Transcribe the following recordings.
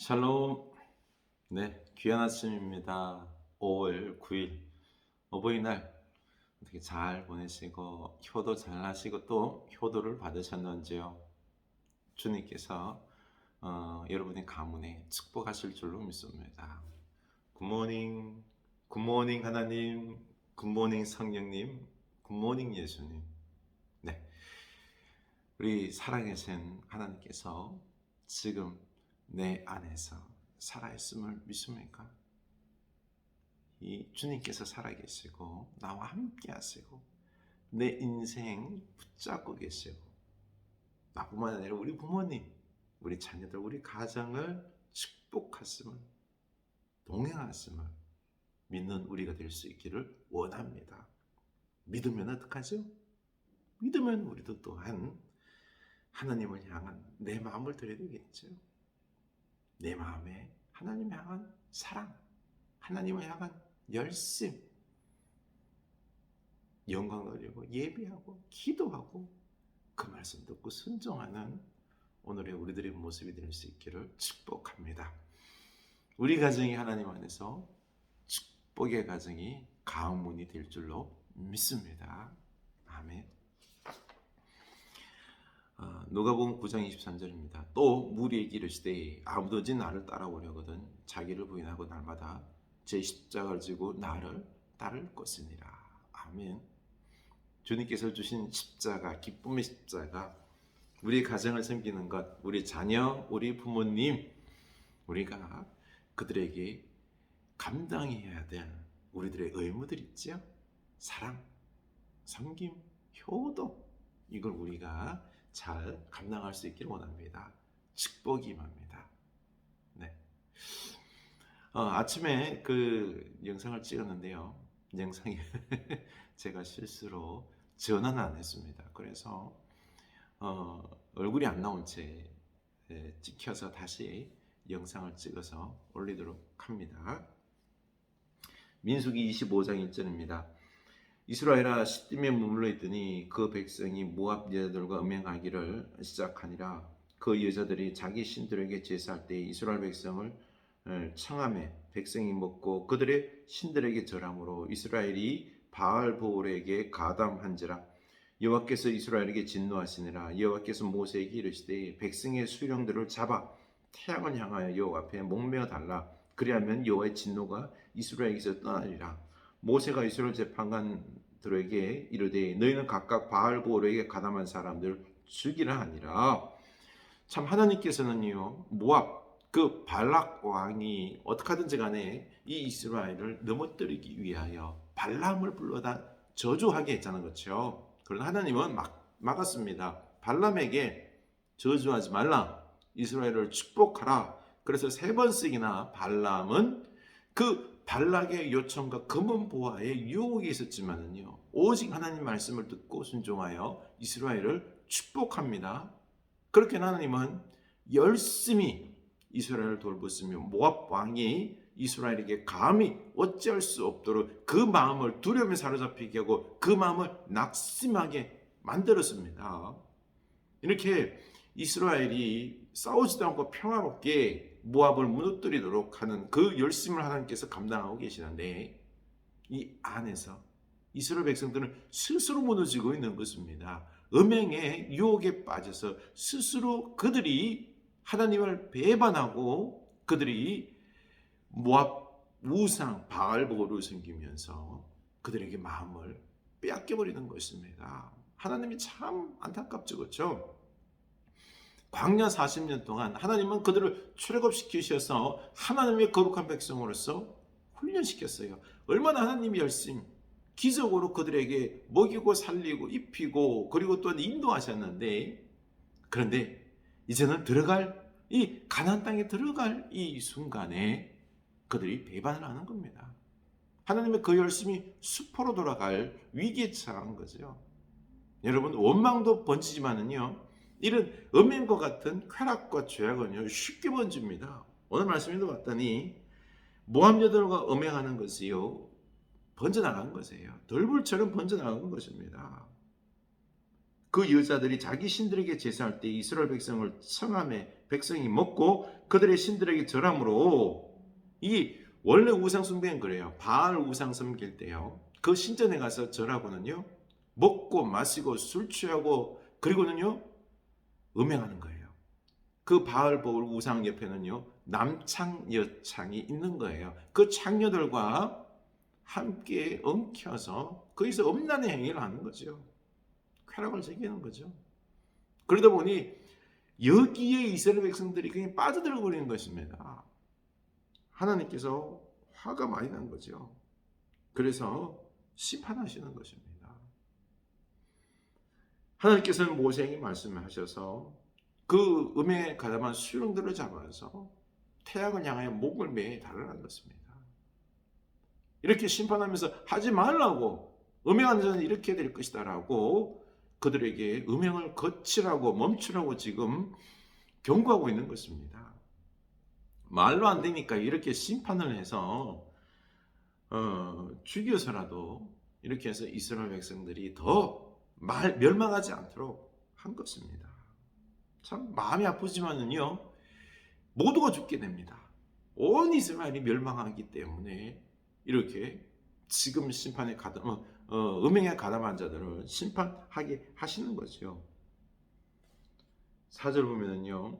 샬롬. 네, 귀한 아침입니다. 5월 9일 어버이날 어떻게 잘 보내시고 효도 잘 하시고 또 효도를 받으셨는지요? 주님께서 여러분의 가문에 축복하실 줄로 믿습니다. 굿모닝, 굿모닝 하나님, 굿모닝 성령님, 굿모닝 예수님. 네, 우리 살아계신 하나님께서 지금 내 안에서 살아있음을 믿습니까? 이 주님께서 살아계시고 나와 함께 하시고 내 인생 붙잡고 계시고 나뿐만 아니라 우리 부모님, 우리 자녀들, 우리 가정을 축복하심을 동행하심을 믿는 우리가 될 수 있기를 원합니다. 믿으면 어떡하죠? 믿으면 우리도 또한 하나님을 향한 내 마음을 드려야 되겠죠. 내 마음에 하나님을 향한 사랑, 하나님을 향한 열심, 영광 돌리고 예배하고 기도하고 그 말씀 듣고 순종하는 오늘의 우리들의 모습이 될 수 있기를 축복합니다. 우리 가정이 하나님 안에서 축복의 가정이 가문이 될 줄로 믿습니다. 아멘. 누가복음 9장 23절입니다. 또 무리에게 이르시되 아무든지 나를 따라오려거든 자기를 부인하고 날마다 제 십자가를 지고 나를 따를 것이니라. 아멘. 주님께서 주신 십자가, 기쁨의 십자가, 우리 가정을 섬기는 것, 우리 자녀, 우리 부모님, 우리가 그들에게 감당해야 될 우리들의 의무들 있죠. 사랑, 섬김, 효도, 이걸 우리가 잘 감당할 수 있기를 원합니다. 축복이 임합니다. 네. 아침에 그 영상을 찍었는데요. 영상이 제가 실수로 전환 안 했습니다. 그래서 얼굴이 안 나온 채 찍혀서 다시 영상을 찍어서 올리도록 합니다. 민수기 25장 1절입니다. 이스라엘아 시딤에 머물러 있더니 그 백성이 모압 여자들과 음행하기를 시작하니라. 그 여자들이 자기 신들에게 제사할 때 이스라엘 백성을 청하매 백성이 먹고 그들의 신들에게 절함으로 이스라엘이 바알보올에게 가담한지라. 여호와께서 이스라엘에게 진노하시니라. 여호와께서 모세에게 이르시되 백성의 수령들을 잡아 태양을 향하여 여호와 앞에 목매어 달라. 그리하면 여호와의 진노가 이스라엘에게서 떠나리라. 모세가 이스라엘 재판관들에게 이르되 너희는 각각 바알보올에게 가담한 사람들 죽이라 하니라. 참 하나님께서는요 모압 그 발락 왕이 어떻게 하든지 간에 이 이스라엘을 넘어뜨리기 위하여 발람을 불러다 저주하게 했잖아요. 그렇죠? 그러나 하나님은 막았습니다. 발람에게 저주하지 말라. 이스라엘을 축복하라. 그래서 3번씩이나 발람은 그 발락의 요청과 금은 보화에 유혹이 있었지만은요 오직 하나님 말씀을 듣고 순종하여 이스라엘을 축복합니다. 그렇게 하나님은 열심히 이스라엘을 돌보시며 모압 왕이 이스라엘에게 감히 어찌할 수 없도록 그 마음을 두려움에 사로잡히게 하고 그 마음을 낙심하게 만들었습니다. 이렇게 이스라엘이 싸우지도 않고 평화롭게 모압을 무너뜨리도록 하는 그 열심을 하나님께서 감당하고 계시는데 이 안에서 이스라엘 백성들은 스스로 무너지고 있는 것입니다. 음행의 유혹에 빠져서 스스로 그들이 하나님을 배반하고 그들이 모압 우상 바알보고를 섬기면서 그들에게 마음을 빼앗겨버리는 것입니다. 하나님이 참 안타깝죠. 그렇죠? 광야 40년 동안 하나님은 그들을 출애굽시키셔서 하나님의 거룩한 백성으로서 훈련시켰어요. 얼마나 하나님이 열심히 기적으로 그들에게 먹이고 살리고 입히고 그리고 또 인도하셨는데, 그런데 이제는 들어갈 이 가나안 땅에 들어갈 이 순간에 그들이 배반을 하는 겁니다. 하나님의 그 열심이 수포로 돌아갈 위기에 처한 거죠. 여러분 원망도 번지지만은요 이런 음행과 같은 쾌락과 죄악은요 쉽게 번집니다. 오늘 말씀에도 봤더니 모압 여들과 음행하는 것이요 번져나간 것이에요. 돌불처럼 번져나간 것입니다. 그 여자들이 자기 신들에게 제사할 때 이스라엘 백성을 청함에 백성이 먹고 그들의 신들에게 절함으로, 이 원래 우상 숭배는 그래요. 바알 우상 섬길 때요, 그 신전에 가서 절하고는요 먹고 마시고 술 취하고 그리고는요 음행하는 거예요. 그 바알 보울 우상 옆에는요 남창 여창이 있는 거예요. 그 창녀들과 함께 엉켜서 거기서 음란의 행위를 하는 거죠. 쾌락을 즐기는 거죠. 그러다 보니 여기에 이스라엘 백성들이 그냥 빠져들어 버리는 것입니다. 하나님께서 화가 많이 난 거죠. 그래서 심판하시는 것입니다. 하나님께서는 모세에게 말씀하셔서 그 음행에 가담한 수령들을 잡아서 태양을 향하여 목을 매에 달으라는 것입니다. 이렇게 심판하면서 하지 말라고, 음행하는 자는 이렇게 될 것이다 라고 그들에게 음행을 거치라고, 멈추라고 지금 경고하고 있는 것입니다. 말로 안 되니까 이렇게 심판을 해서 죽여서라도 이렇게 해서 이스라엘 백성들이 더 멸망하지 않도록 한 것입니다. 참 마음이 아프지만은요 모두가 죽게 됩니다. 온 이스라엘이 멸망하기 때문에 이렇게 지금 심판에 음행에 가담한 자들을 심판하게 하시는 거죠. 4절 보면은요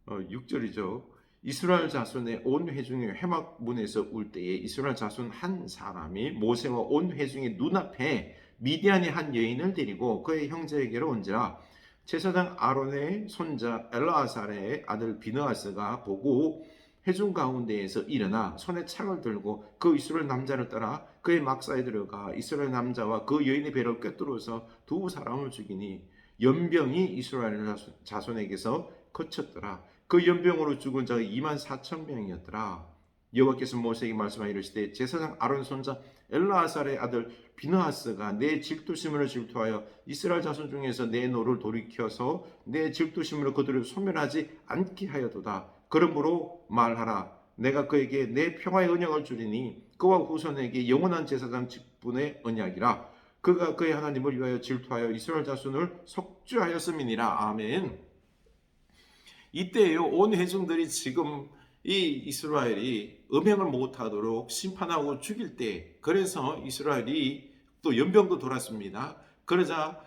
6절이죠. 이스라엘 자손의 온 회중이 회막문에서 울 때에 이스라엘 자손 한 사람이 모세와 온 회중의 눈앞에 미디안의 한 여인을 데리고 그의 형제에게로 온지라. 제사장 아론의 손자 엘르아살의 아들 비느하스가 보고 회중 가운데에서 일어나 손에 창을 들고 그 이스라엘 남자를 따라 그의 막사에 들어가 이스라엘 남자와 그 여인의 배를 꿰뚫어서 두 사람을 죽이니 연병이 이스라엘 자손에게서 거쳤더라. 그 연병으로 죽은 자가 24,000명이었더라. 여호와께서 모세에게 말씀하여 이르시되 제사장 아론 손자 엘르아살의 아들 비느하스가 내 질투심으로 질투하여 이스라엘 자손 중에서 내 노를 돌이켜서 내 질투심으로 그들을 소멸하지 않게 하여도다. 그러므로 말하라. 내가 그에게 내 평화의 언약을 주리니 그와 후손에게 영원한 제사장 직분의 언약이라. 그가 그의 하나님을 위하여 질투하여 이스라엘 자손을 속죄하였음이니라. 아멘. 이때에요 온 회중들이 지금 이 이스라엘이 음행을 못하도록 심판하고 죽일 때, 그래서 이스라엘이 또 연병도 돌았습니다. 그러자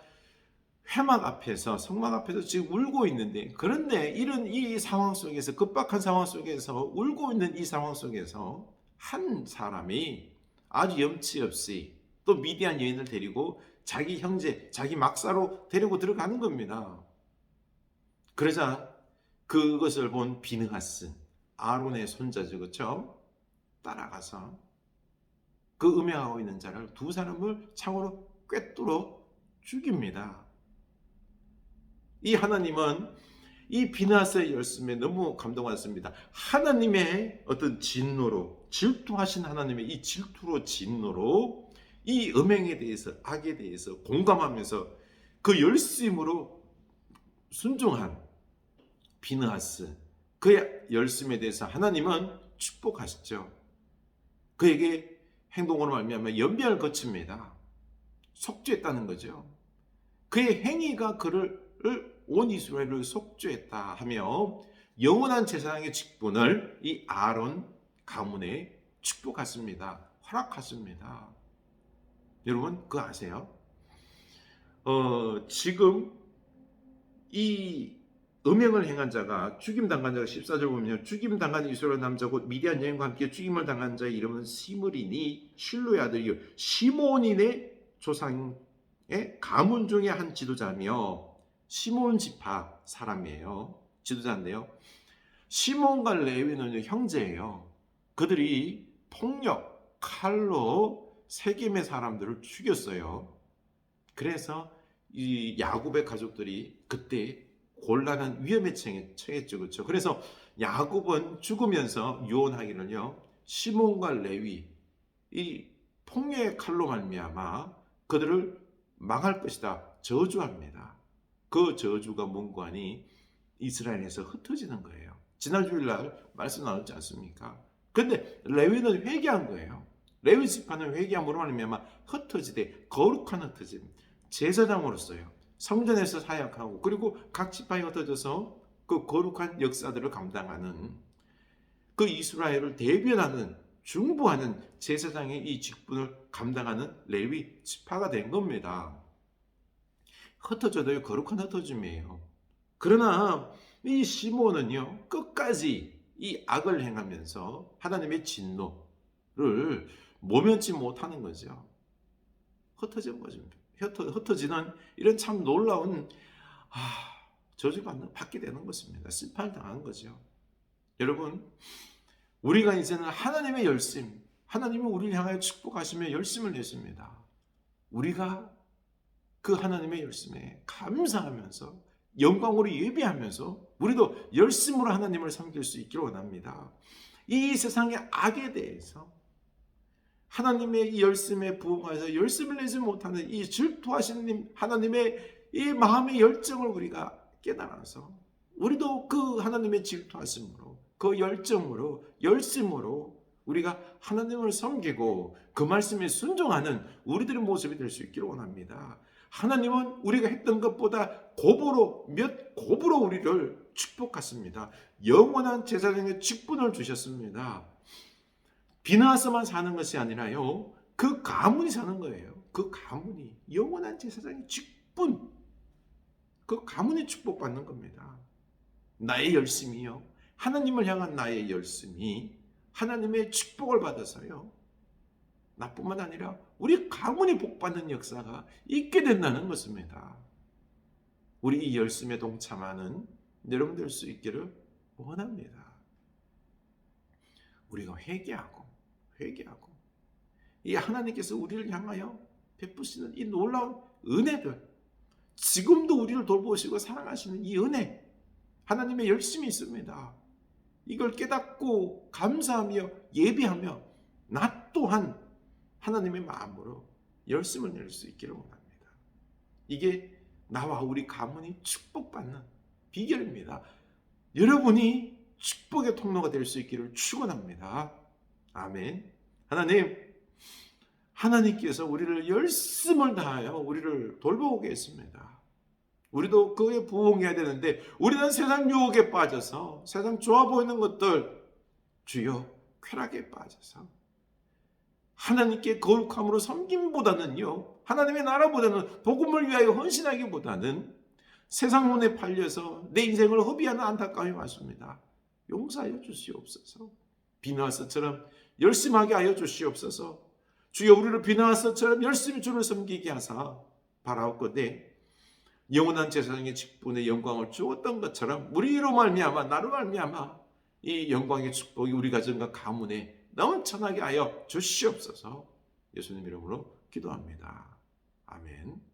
회막 앞에서, 성막 앞에서 지금 울고 있는데, 그런데 이런 이 상황 속에서, 급박한 상황 속에서, 울고 있는 이 상황 속에서 한 사람이 아주 염치 없이 또 미디안 여인을 데리고 자기 형제, 자기 막사로 데리고 들어가는 겁니다. 그러자 그것을 본 비느하스, 아론의 손자죠, 그렇죠? 따라가서 그 음행하고 있는 자를 두 사람을 창으로 꿰뚫어 죽입니다. 이 하나님은 이 비느하스의 열심에 너무 감동받습니다. 하나님의 어떤 진노로, 질투하신 하나님의 이 질투로, 진노로 이 음행에 대해서, 악에 대해서 공감하면서 그 열심으로 순종한 비느하스, 그의 열심에 대해서 하나님은 축복하시죠. 그에게 행동으로 말미암아 연병을 거칩니다. 속죄했다는 거죠. 그의 행위가 그를 온 이스라엘을 속죄했다 하며 영원한 제사장의 직분을 이 아론 가문에 축복했습니다. 허락했습니다. 여러분 그거 아세요? 지금 이 음행을 행한 자가, 죽임당한 자가 14절 보면 죽임당한 이스라엘 남자 곧 미디안 여인과 함께 죽임을 당한 자의 이름은 시므리니 실로의 아들이요 시몬인의 조상의 가문 중에 한 지도자며, 시몬 지파 사람이에요. 지도자인데요. 시몬과 레위는 형제예요. 그들이 폭력, 칼로 세겜의 사람들을 죽였어요. 그래서 이 야곱의 가족들이 그때 곤란한 위험에 처했죠. 그렇죠? 그래서 야곱은 죽으면서 유언하기를요. 시몬과 레위 이 폭력의 칼로 말미암아 그들을 망할 것이다. 저주합니다. 그 저주가 뭔가 하니 이스라엘에서 흩어지는 거예요. 지난 주일날 말씀 나눴지 않습니까? 근데 레위는 회개한 거예요. 레위 지파는 회개함으로 말미암아 흩어지되 거룩한 흩어짐, 제사장으로서요. 성전에서 사역하고 그리고 각 지파에 흩어져서 그 거룩한 역사들을 감당하는 그 이스라엘을 대변하는 중보하는 제사장의 이 직분을 감당하는 레위 지파가 된 겁니다. 흩어져도 거룩한 흩어짐이에요. 그러나 이 시몬은요 끝까지 이 악을 행하면서 하나님의 진노를 모면치 못하는 거죠. 흩어진 거죠. 흩어지는 이런 참 놀라운 저주받게 되는 것입니다. 심판당한 거죠. 여러분, 우리가 이제는 하나님의 열심, 하나님이 우리를 향하여 축복하시며 열심을 내십니다. 우리가 그 하나님의 열심에 감사하면서 영광으로 예배하면서 우리도 열심으로 하나님을 섬길 수 있기를 원합니다. 이 세상의 악에 대해서 하나님의 이 열심에 부응해서 열심을 내지 못하는 이 질투하시는 하나님의 이 마음의 열정을 우리가 깨달아서 우리도 그 하나님의 질투하심으로 그 열정으로 열심으로 우리가 하나님을 섬기고 그 말씀에 순종하는 우리들의 모습이 될 수 있기를 원합니다. 하나님은 우리가 했던 것보다 몇 곱으로 우리를 축복하십니다. 영원한 제사장의 직분을 주셨습니다. 비나와서만 사는 것이 아니라요. 그 가문이 사는 거예요. 그 가문이 영원한 제사장의 직분, 그 가문이 축복받는 겁니다. 나의 열심이요. 하나님을 향한 나의 열심이 하나님의 축복을 받아서요. 나뿐만 아니라 우리 가문이 복받는 역사가 있게 된다는 것입니다. 우리 이 열심에 동참하는 여러분 될 수 있기를 원합니다. 우리가 회개하고 이 하나님께서 우리를 향하여 베푸시는 이 놀라운 은혜들, 지금도 우리를 돌보시고 사랑하시는 이 은혜, 하나님의 열심이 있습니다. 이걸 깨닫고 감사하며 예배하며 나 또한 하나님의 마음으로 열심을 낼 수 있기를 원합니다. 이게 나와 우리 가문이 축복받는 비결입니다. 여러분이 축복의 통로가 될 수 있기를 축원합니다. 아멘. 하나님께서 우리를 열심을 다하여 우리를 돌보고 계십니다. 우리도 그에 부응해야 되는데 우리는 세상 유혹에 빠져서 세상 좋아 보이는 것들 주여 쾌락에 빠져서 하나님께 거룩함으로 섬김보다는요, 하나님의 나라보다는 복음을 위하여 헌신하기보다는 세상 눈에 팔려서 내 인생을 허비하는 안타까움이 많습니다. 용서하여 주시옵소서. 비나와서처럼 열심하게 하여 주시옵소서. 주여 우리를 비나와서처럼 열심히 주를 섬기게 하사 바라옵건대 영원한 제사장의 직분의 영광을 주었던 것처럼 우리로 말미암아 나로 말미암아 이 영광의 축복이 우리 가정과 가문에 넘쳐나게 하여 주시옵소서. 예수님 이름으로 기도합니다. 아멘.